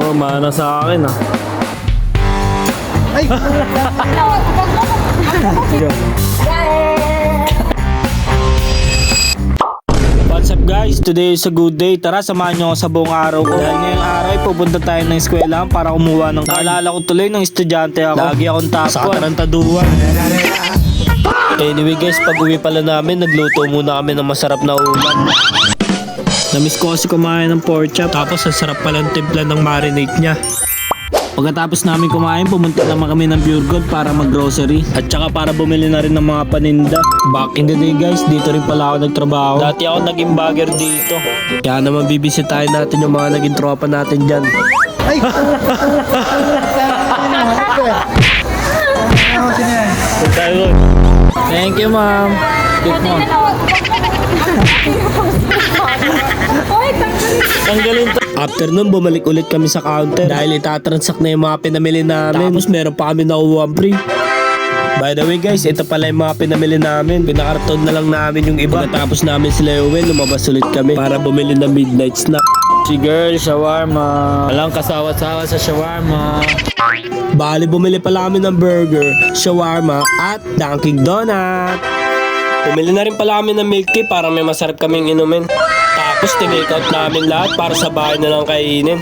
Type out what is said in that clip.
Parang mana sa akin ah. Ay! What's up guys? Today is a good day. Tara, samahan nyo ako sa buong araw ko. Dahil ngayong araw ay pupunta tayo ng eskwelahan para kumuha ng card. Naalala ko tuloy ng estudyante ako. Lagi akong top 1 sa katarantaduan. Anyway guys, pag uwi pala namin, nagluto muna kami ng masarap na ulam. Namiss ko kasi kumain ng pork chop. Tapos ang sarap pala ng timpla ng marinate niya. Pagkatapos namin kumain, pumunta naman kami ng Pure Gold para mag-grocery. At saka para bumili na rin ng mga paninda. Back in the day guys, dito rin pala ako nagtrabaho. Dati ako naging bagger dito. Kaya naman bibisitahin natin yung mga naging tropa natin dyan. Ay! Thank you ma'am. Tip mo. Tanggalin to. After nun, bumalik ulit kami sa counter dahil itatransact na yung mga pinamili namin. Tapos meron pa kami nakuha free. By the way guys, ito pala yung mga pinamili namin. Pinakarton na lang namin yung iba. Pagkatapos namin sila uwi, lumabas ulit kami para bumili ng midnight snack. Si girl, shawarma. Walang kasawa-sawa sa shawarma. Bali, bumili pala kami ng burger, shawarma at Dunkin' Donut. Bumili na rin pala kami ng milk tea para may masarap kaming inumin. Tapos tinake out namin lahat para sa bahay na lang kainin.